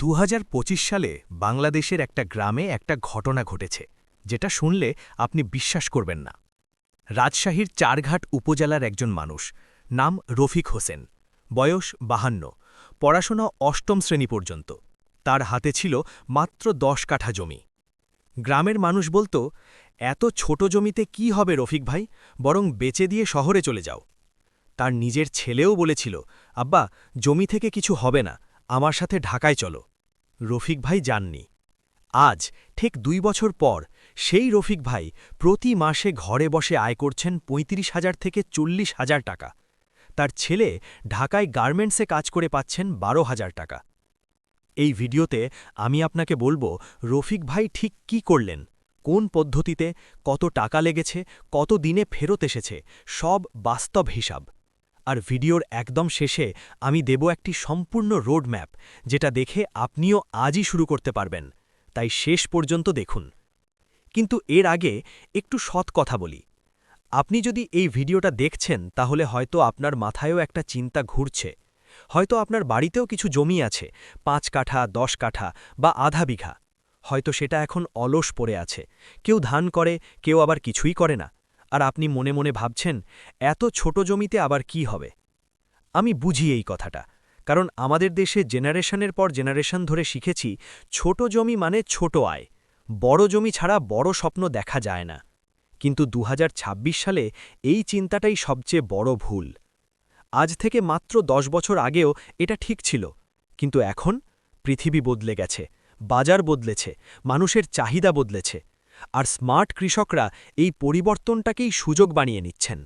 ২০২৫ সালে বাংলাদেশের একটা গ্রামে একটা ঘটনা ঘটেছে যেটা শুনলে আপনি বিশ্বাস করবেন না। রাজশাহীর চারঘাট উপজেলার একজন মানুষ, নাম রফিক হোসেন, বয়স ৫২, পড়াশোনা অষ্টম শ্রেণী পর্যন্ত। তার হাতে ছিল মাত্র ১০ কাঠা জমি। গ্রামের মানুষ বলতো, এত ছোট জমিতে কি হবে রফিক ভাই, বরং বেচে দিয়ে শহরে চলে যাও। তার নিজের ছেলেও বলেছিল, আব্বা, জমি থেকে কিছু হবে না, আমার সাথে ঢাকায় চলো। রফিক ভাই যাননি। আজ ঠিক ২ বছর পর সেই রফিক ভাই প্রতি মাসে ঘরে বসে আয় করছেন ৩৫,০০০ থেকে ৪০,০০০ টাকা। তার ছেলে ঢাকায় গার্মেন্টসে কাজ করে পাচ্ছেন ১২,০০০ টাকা। এই ভিডিওতে আমি আপনাকে বলবো রফিক ভাই ঠিক কি করলেন, কোন পদ্ধতিতে, কত টাকা লেগেছে, কত দিনে ফেরত এসেছে, সব বাস্তব হিসাব। আর ভিডিওর একদম শেষে আমি দেব একটি সম্পূর্ণ রোড ম্যাপ, যেটা দেখে আপনিও আজই শুরু করতে পারবেন। তাই শেষ পর্যন্ত দেখুন। কিন্তু এর আগে একটু সৎ কথা বলি। আপনি যদি এই ভিডিওটা দেখছেন তাহলে হয়তো আপনার মাথায়ও একটা চিন্তা ঘুরছে। হয়তো আপনার বাড়িতেও কিছু জমি আছে, ৫ কাঠা, ১০ কাঠা বা আধা বিঘা। হয়তো সেটা এখন অলস পড়ে আছে, কেউ ধান করে, কেউ আবার কিছুই করে না। আর আপনি মনে মনে ভাবছেন, এত ছোট জমিতে আবার কি হবে। আমি বুঝি এই কথাটা, কারণ আমাদের দেশে জেনারেশনের পর জেনারেশন ধরে শিখেছি ছোট জমি মানে ছোট আয়, বড় জমি ছাড়া বড় স্বপ্ন দেখা যায় না। কিন্তু ২০২৬ সালে এই চিন্তাটাই সবচেয়ে বড় ভুল। আজ থেকে মাত্র ১০ বছর আগেও এটা ঠিক ছিল, কিন্তু এখন পৃথিবী বদলে গেছে, বাজার বদলেছে, মানুষের চাহিদা বদলেছে। আর স্মার্ট কৃষকরা এই পরিবর্তনটাকেই সুযোগ বানিয়ে নিচ্ছেন।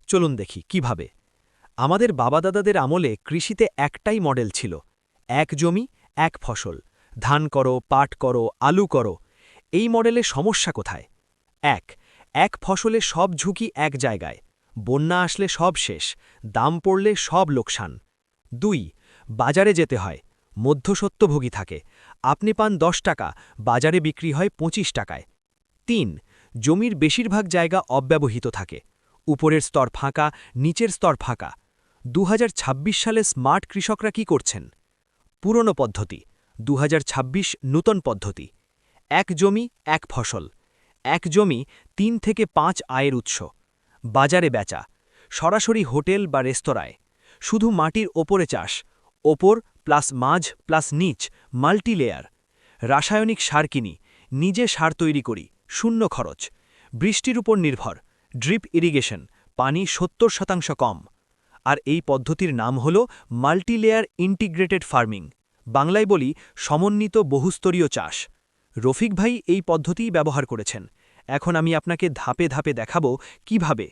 চলুন দেখি কিভাবে। আমাদের বাবাদাদাদের আমলে কৃষিতে একটাই মডেল ছিল, এক জমি এক ফসল, ধান করো, পাট করো, আলু করো। এই মডেলে সমস্যা কোথায়? এক ফসলে সব ঝুঁকি এক জায়গায়, বন্যা আসলে সব শেষ, দাম পড়লে সব লোকসান। ২ বাজারে যেতে হয়, মধ্যস্বত্বভোগী থাকে, আপনি পান ১০ টাকা, বাজারে বিক্রি হয় ২৫ টাকায়। ৩ জমির বেশিরভাগ জায়গা অব্যবহৃত থাকে, উপরের স্তর ফাঁকা, নিচের স্তর ফাঁকা। ২০২৬ সালে স্মার্ট কৃষকরা কি করছেন? পুরনো পদ্ধতি, ২০২৬ নূতন পদ্ধতি। এক জমি এক ফসল, এক জমি ৩ থেকে ৫ আয়ের উৎস, বাজারে বেচা, সরাসরি হোটেল বা রেস্তোরাঁয়, শুধু মাটির ওপরে চাষ, ওপর প্লাস মাঝ প্লাস নিচ, মাল্টিলেয়ার। রাসায়নিক সার কিনি, নিজে সার তৈরি করি, শূন্য খরচ, বৃষ্টির উপর নির্ভর, ড্রিপ ইরিগেশন, পানি ৭০% কম। আর এই পদ্ধতির নাম হল মাল্টিলেয়ার ইন্টিগ্রেটেড ফার্মিং, বাংলায় বলি সমন্বিত বহুস্তরীয় চাষ। রফিক ভাই এই পদ্ধতিই ব্যবহার করেছেন। এখন আমি আপনাকে ধাপে ধাপে দেখাবো কিভাবে।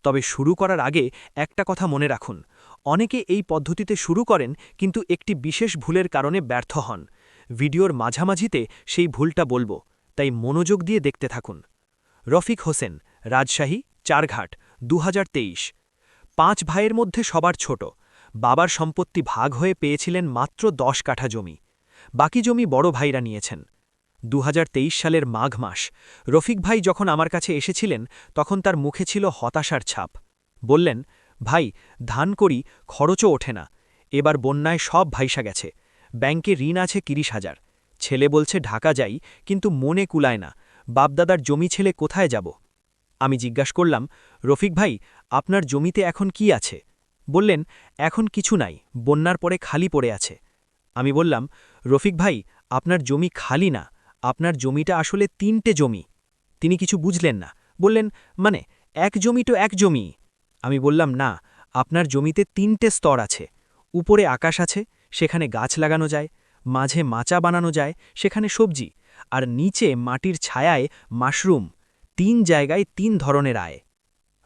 তবে শুরু করার আগে একটা কথা মনে রাখুন, অনেকে এই পদ্ধতিতে শুরু করেন কিন্তু একটি বিশেষ ভুলের কারণে ব্যর্থ হন। ভিডিওর মাঝামাঝিতে সেই ভুলটা বলবো, তাই মনোযোগ দিয়ে দেখতে থাকুন। রফিক হোসেন, রাজশাহী, চারঘাট, ২০২৩। ৫ ভাইয়ের মধ্যে সবার ছোট, বাবার সম্পত্তি ভাগ হয়ে পেয়েছিলেন মাত্র ১০ কাঠা জমি, বাকি জমি বড় ভাইরা নিয়েছেন। ২০২৩ সালের মাঘ মাস রফিক ভাই যখন আমার কাছে এসেছিলেন তখন তার মুখে ছিল হতাশার ছাপ। বললেন, ভাই, ধান করি, খরচও ওঠে না, এবার বন্যায় সব ভাইসা গেছে, ব্যাংকে ঋণ আছে ৩০,০০০, ছেলে বলছে ঢাকা যাই, কিন্তু মনে কুলায় না, বাপদাদার জমি ছেলে কোথায় যাব। আমি জিজ্ঞাসা করলাম, রফিক ভাই, আপনার জমিতে এখন কি আছে? বললেন, এখন কিছু নাই, বন্যার পরে খালি পড়ে আছে। আমি বললাম, রফিক ভাই, আপনার জমি খালি না, আপনার জমিটা আসলে ৩টে জমি। তিনি কিছু বুঝলেন না, বললেন, মানে এক জমি তো এক জমি। আমি বললাম, না, আপনার জমিতে ৩টে স্তর আছে, উপরে আকাশ আছে, সেখানে গাছ লাগানো যায়, মাঝে মাচা বানানো যায়, সেখানে সবজি, আর নিচে মাটির ছায়ায় মাশরুম। ৩ জায়গায় ৩ ধরনের আয়।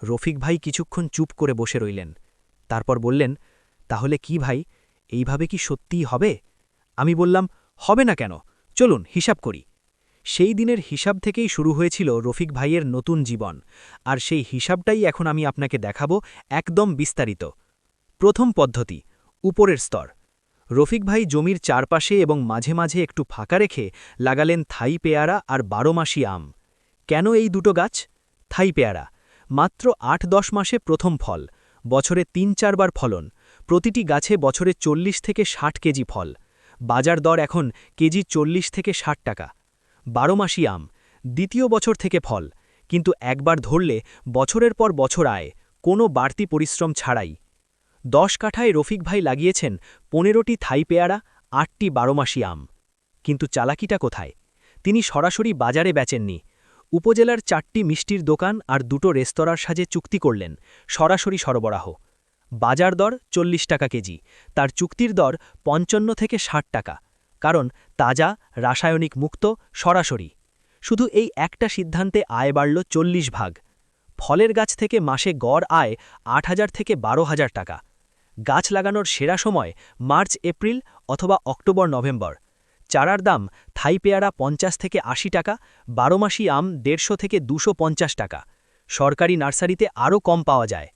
রফিক ভাই কিছুক্ষণ চুপ করে বসে রইলেন, তারপর বললেন, তাহলে কি ভাই, এইভাবে কি সত্যিই হবে? আমি বললাম, হবে না কেন, চলুন হিসাব করি। সেই দিনের হিসাব থেকেই শুরু হয়েছিল রফিক ভাইয়ের নতুন জীবন, আর সেই হিসাবটাই এখন আমি আপনাকে দেখাবো একদম বিস্তারিত। প্রথম পদ্ধতি, উপরের স্তর। রফিক ভাই জমির চারপাশে এবং মাঝে মাঝে একটু ফাঁকা রেখে লাগালেন থাই পেয়ারা আর ১২ মাসি আম। কেন এই দুটো গাছ? থাই পেয়ারা মাত্র ৮-১০ মাসে প্রথম ফল, বছরে ৩-৪ বার ফলন, প্রতিটি গাছে বছরে ৪০ থেকে ৬০ কেজি ফল। বাজার দর এখন কেজি 40 থেকে 60 টাকা। 12 মাসি আম, দ্বিতীয় বছর থেকে ফল, কিন্তু একবার ধরলে বছরের পর বছর আয়, কোনো বাড়তি পরিশ্রম ছাড়াই। 10 কাঠায় রফিক ভাই লাগিয়েছেন 15টি থাই পেয়ারা, 8টি 12 মাসি আম। কিন্তু চালাকিটা কোথায়? তিনি সরাসরি বাজারে বেচেননি। উপজেলার 4টি মিষ্টির দোকান আর 2টো রেস্তোরাঁর সাথে চুক্তি করলেন, সরাসরি সরবরাহ। বাজার দর 40 টাকা কেজি, তার চুক্তির দর 55 থেকে 60 টাকা, কারণ তাজা, রাসায়নিক মুক্ত, সরাসরি। শুধু এই একটা সিদ্ধান্তে আয় বাড়ল 40 ভাগ। ফলের গাছ থেকে মাসে গড় আয় 8,000 থেকে 12,000 টাকা। গাছ লাগানোর সেরা সময় মার্চ এপ্রিল অথবা অক্টোবর নভেম্বর। চারার দাম থাই পেয়ারা 50 থেকে 80 টাকা, 12 মাসি আম 150 থেকে 250 টাকা। সরকারি নার্সারিতে আরও কম পাওয়া যায়।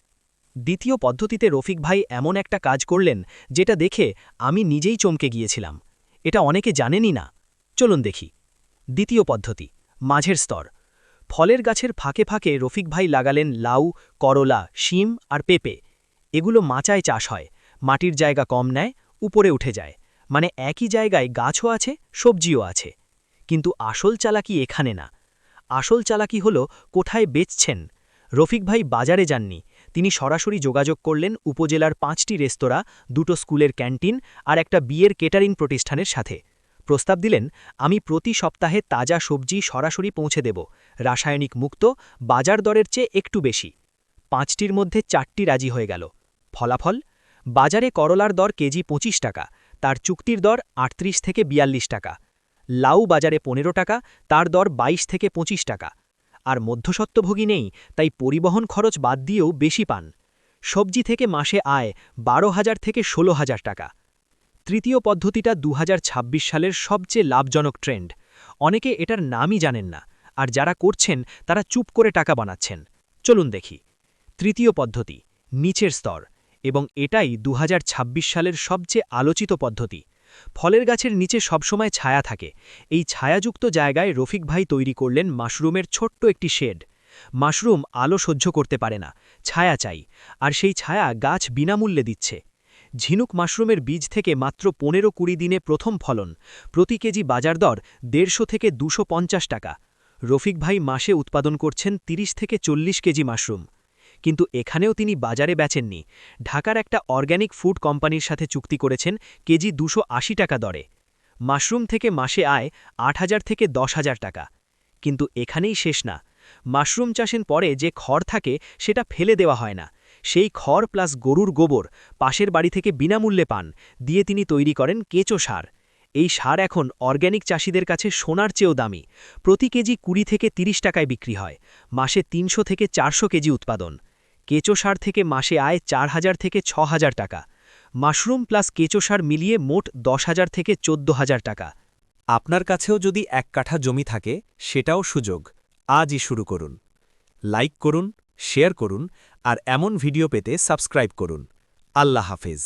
দ্বিতীয় পদ্ধতিতে রফিক ভাই এমন একটা কাজ করলেন যেটা দেখে আমি নিজেই চমকে গিয়েছিলাম। এটা অনেকে জানেনই না। চলুন দেখি। দ্বিতীয় পদ্ধতি, মাঝের স্তর। ফলের গাছের ফাঁকে ফাঁকে রফিক ভাই লাগালেন লাউ, করলা, শিম আর পেঁপে। এগুলো মাচায় চাষ হয়, মাটির জায়গা কম নেয়, উপরে উঠে যায়, মানে একই জায়গায় গাছও আছে, সবজিও আছে। কিন্তু আসল চালাকি এখানে না। আসল চালাকি হল কোথায় বেচছেন। রফিক ভাই বাজারে যাননি, তিনি সরাসরি যোগাযোগ করলেন উপজেলার 5টি রেস্তোরাঁ, 2টো স্কুলের ক্যান্টিন আর একটা বিয়ের কেটারিং প্রতিষ্ঠানের সাথে। প্রস্তাব দিলেন, আমি প্রতি সপ্তাহে তাজা সবজি সরাসরি পৌঁছে দেব, রাসায়নিক মুক্ত, বাজার দরের চেয়ে একটু বেশি। 5টির মধ্যে 4টি রাজি হয়ে গেল। ফলাফল, বাজারে করলার দর কেজি 25 টাকা, তার চুক্তির দর 38 থেকে 42 টাকা। লাউ বাজারে 15 টাকা, তার দর 22 থেকে 25 টাকা। আর মধ্যস্বত্বভোগী নেই, তাই পরিবহন খরচ বাদ দিয়েও বেশি পান। সবজি থেকে মাসে আয় 12,000 থেকে 16,000 টাকা। তৃতীয় পদ্ধতিটা 2026 সালের সবচেয়ে লাভজনক ট্রেন্ড। অনেকে এটার নামই জানেন না, আর যারা করছেন তারা চুপ করে টাকা বানাচ্ছেন। চলুন দেখি। তৃতীয় পদ্ধতি, নিচের স্তর, এবং এটাই 2026 সালের সবচেয়ে আলোচিত পদ্ধতি। ফলের গাছের নিচে সবসময় ছায়া থাকে। এই ছায়াযুক্ত জায়গায় রফিক ভাই তৈরি করলেন মাশরুমের ছোট্ট একটি শেড। মাশরুম আলো সহ্য করতে পারে না, ছায়া চাই, আর সেই ছায়া গাছ বিনামূল্যে দিচ্ছে। ঝিনুক মাশরুমের বীজ থেকে মাত্র 15-20 দিনে প্রথম ফলন, প্রতি কেজি বাজার দর 150 থেকে 250 টাকা। রফিক ভাই মাসে উৎপাদন করছেন 30 থেকে 40 কেজি মাশরুম। কিন্তু এখানেও তিনি বাজারে বেচেননি। ঢাকার একটা অর্গ্যানিক ফুড কোম্পানির সাথে চুক্তি করেছেন কেজি 280 টাকা দরে। মাশরুম থেকে মাসে আয় 8,000 থেকে 10,000 টাকা। কিন্তু এখানেই শেষ না। মাশরুম চাষের পরে যে খড় থাকে সেটা ফেলে দেওয়া হয় না। সেই খড় প্লাস গরুর গোবর পাশের বাড়ি থেকে বিনামূল্যে পান, দিয়ে তিনি তৈরি করেন কেঁচো সার। এই সার এখন অর্গ্যানিক চাষিদের কাছে সোনার চেয়েও দামি। প্রতি কেজি 20 থেকে 30 টাকায় বিক্রি হয়। মাসে 300 থেকে 400 কেজি উৎপাদন। কেঁচো সার থেকে মাসে আয় 4,000 থেকে 6,000 টাকা। মাশরুম প্লাস কেঁচো সার মিলিয়ে মোট 10,000 থেকে 14,000 টাকা। আপনার কাছেও যদি 1 কাঠা জমি থাকে, সেটাও সুযোগ। আজই শুরু করুন। লাইক করুন, শেয়ার করুন, আর এমন ভিডিও পেতে সাবস্ক্রাইব করুন। আল্লাহ হাফেজ।